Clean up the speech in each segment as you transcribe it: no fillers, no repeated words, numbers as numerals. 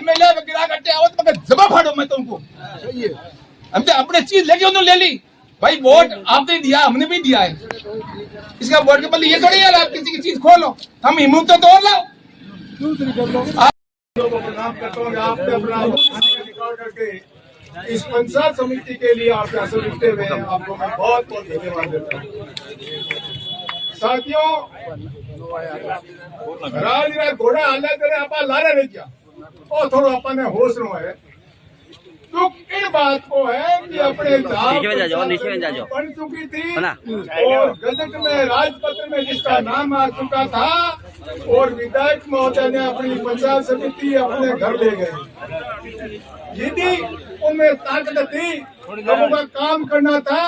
MLA वगैरह कट्टे आवत मगर जमा फाड़ो मैं तुमको। हमने अपने चीज लेके उन्होंने ले ली। भाई वोट आपने दिया, हमने भी दिया है। इसका वोट के बदले ये थोड़ी यार आप किसी की चीज खोलो, हम हिम्मत तो तोड़ लाओ। प्रणाम करता हूँ। आपने अपना रिकॉर्ड करके इस पंचायत समिति के लिए आप ऐसे लिखते हुए आपको मैं बहुत बहुत धन्यवाद देता हूँ। साथियों, राज घोड़ा हालत करे आप लारे नहीं किया और थोड़ा अपने होश रो है। तो इन बात को है कि अपने बन चुकी थी और गजट में राजपत्र में जिसका नाम आ चुका था और विधायक महोदय ने अपनी पंचायत समिति अपने घर ले गए। यदि उनमें ताकत थी, लोगों का काम करना था,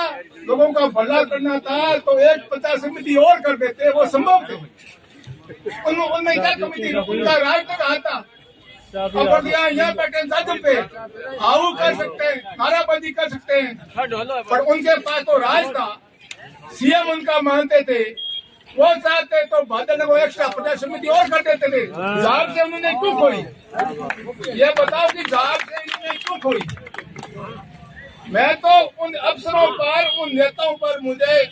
लोगों का भला करना था, तो एक पंचायत समिति और कर देते, वो संभव थे। उनमें क्या कमिटी, उनका राज तक आता और यहाँ बैठे जाजम पे आऊ कर सकते हैं, नाराबाजी कर सकते हैं, पर उनके पास तो राज था। सीएम उनका मानते थे, वो चाहते तो भादर को एक्स्ट्रा पंचायत समिति और कर देते थे। जाब से उन्होंने क्यों खोई? ये बताओ कि जाब से इन्होंने क्यों खोई? मैं तो उन अफसरों पर, उन नेताओं पर मुझे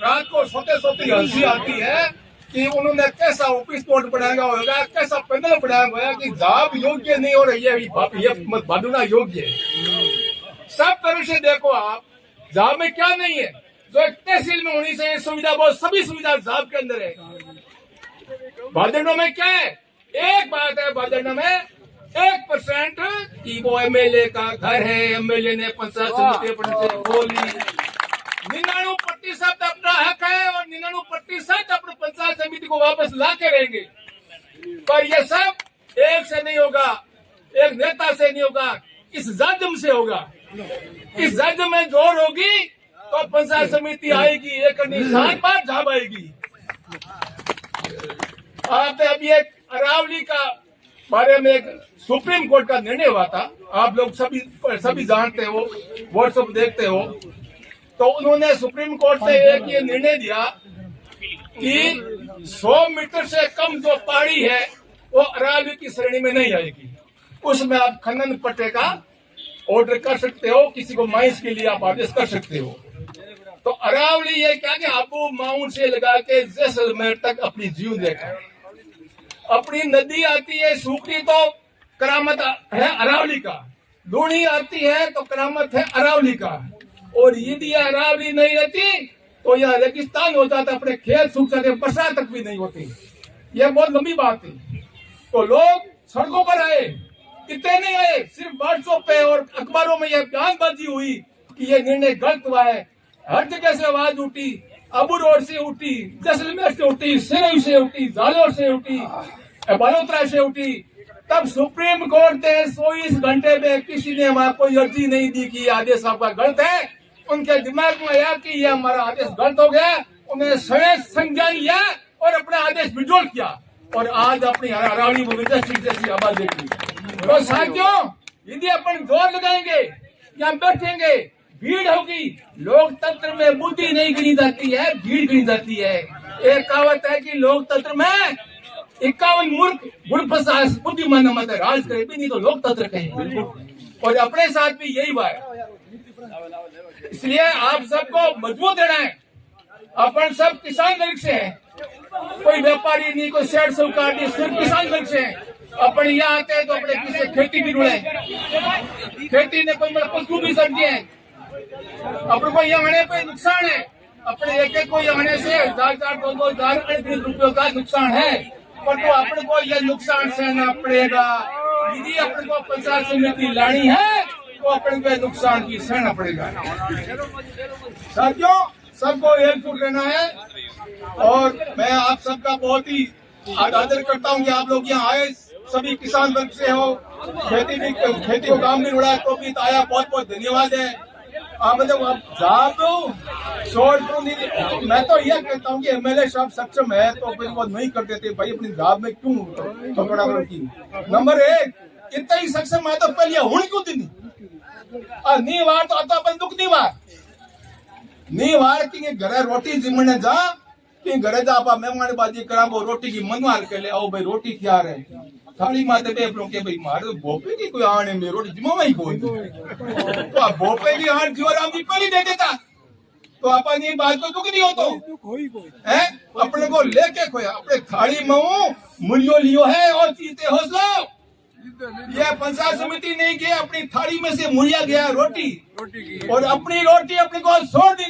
रात को सोते सोते हंसी आती है कि उन्होंने कैसा ऑफिस कोर्ट बनाया होगा, कैसा पैनल बनाया होगा कि जाब योग्य नहीं हो रही है, ये भादुना योग्य है। सब तरह से देखो आप, जाब में क्या नहीं है जो एक तहसील में होनी चाहिए सुविधा, वो सभी सुविधा जाब के अंदर है। भादरडों में क्या है? एक बात है, भादरडों में 1% की वो एमएलए का घर है, एमएलए ने पंचायत समिति खोली। 99% अपना हक है और 99% अपने पंचायत समिति को वापस ला के रहेंगे। पर ये सब एक से नहीं होगा, एक नेता से नहीं होगा, इस जाजम से होगा। इस जाजम में जोर होगी तो पंचायत समिति आएगी, एक निशान पर झाब आएगी। आपने अभी एक अरावली का बारे में एक सुप्रीम कोर्ट का निर्णय हुआ था, आप लोग सभी जानते हो, व्हाट्सएप देखते हो। तो उन्होंने सुप्रीम कोर्ट से एक ये निर्णय दिया कि 100 मीटर से कम जो पहाड़ी है वो अरावली की श्रेणी में नहीं आएगी। उसमें आप खनन पट्टे का ऑर्डर कर सकते हो, किसी को माइंस के लिए आप आदेश कर सकते हो। तो अरावली ये क्या कि आपको माउंट से लगा के जैसलमेर तक अपनी जीव देखा। अपनी नदी आती है सूखी तो करामत है अरावली का, लूणी आती है तो करामत है अरावली का। और यदि अरावली नहीं रहती तो यह रेगिस्तान हो जाता, अपने खेत सूख जाते, बरसात तक भी नहीं होती। यह बहुत लंबी बात है। तो लोग सड़कों पर आए, इतने नहीं आए, सिर्फ व्हाट्सएप पे और अखबारों में यह बयानबाजी हुई कि यह निर्णय गलत हुआ है। हर जगह से आवाज उठी, अबू रोड से उठी, जैसलमेर से उठी, सिरोही से उठी, जालोर से उठी, बलोत्रा से उठी। तब सुप्रीम कोर्ट ने 24 घंटे में किसी ने वहां कोई अर्जी नहीं दी कि आदेश आपका गलत है। उनके दिमाग में आया कि यह हमारा आदेश गलत हो गया, उन्हें स्वयं संज्ञान लिया और अपना आदेश विड्रॉ किया और आज अपनी अरावली में विजय सिंह जैसी आवाज देखी। तो साथियों, यदि अपन जोर लगाएंगे, यहाँ बैठेंगे, भीड़ होगी। लोकतंत्र में बुद्धि नहीं गिनी जाती है, भीड़ गिनी जाती है। एक कहावत है कि लोकतंत्र में 51 मूर्ख गुणप्रसाद बुद्धिमान मत राज करे भी नहीं तो लोकतंत्र कहेंगे। और अपने साथ भी यही हुआ है। इसलिए आप सबको मजबूत रहना है। अपन सब किसान वर्ग से हैं, कोई व्यापारी नहीं, कोई सेठ साहूकार नहीं, सिर्फ किसान वर्ग से हैं। अपन यहाँ आते हैं तो अपने किसी खेती भी रुड़े, खेती ने कोई पशु भी सब्जी है, अपने को यहाँ आने पे नुकसान है। अपने एक को आने से 1000 2,000 रुपयों का नुकसान है, पर तो अपने को यह नुकसान सहना पड़ेगा। यदि अपने को पंचायत समिति लानी है तो अपने को नुकसान की सहना पड़ेगा। साथियों, सबको एकजुट रहना है और मैं आप सबका बहुत ही आदर करता हूँ कि आप लोग यहाँ आए। सभी किसान वर्ग से हो, खेती को काम भी उड़ा है तो भी आया, बहुत बहुत धन्यवाद है। आप मैं तो यह कहता हूँ कि एमएलए साहब सक्षम है तो फिर वो नहीं कर देते भाई, अपनी जाब में क्यों पकड़ा की। नंबर 1, इतना ही सक्षम है तो पहले हूं क्यों दिन नी वार तो आता अपन दुख नी वार की घरे रोटी जिमने जा कि घरे जा आप मेहमान बाजी करा, वो रोटी की मनवार के ले आओ भाई, रोटी क्या रहे थाली माते पे अपनों के भाई मारे तो भोपे की कोई आने में रोटी जिम्मा ही कोई तो आप भोपे की आन क्यों राम जी पहले दे देता तो अपन ये बात को दुख नहीं हो तो हैं अपने को लेके खोया अपने थाली में मुलियो लियो है और चीते हौसला ये पंचायत समिति नहीं गया अपनी थाली में से मुड़िया गया रोटी और अपनी रोटी अपने को छोड़ दी।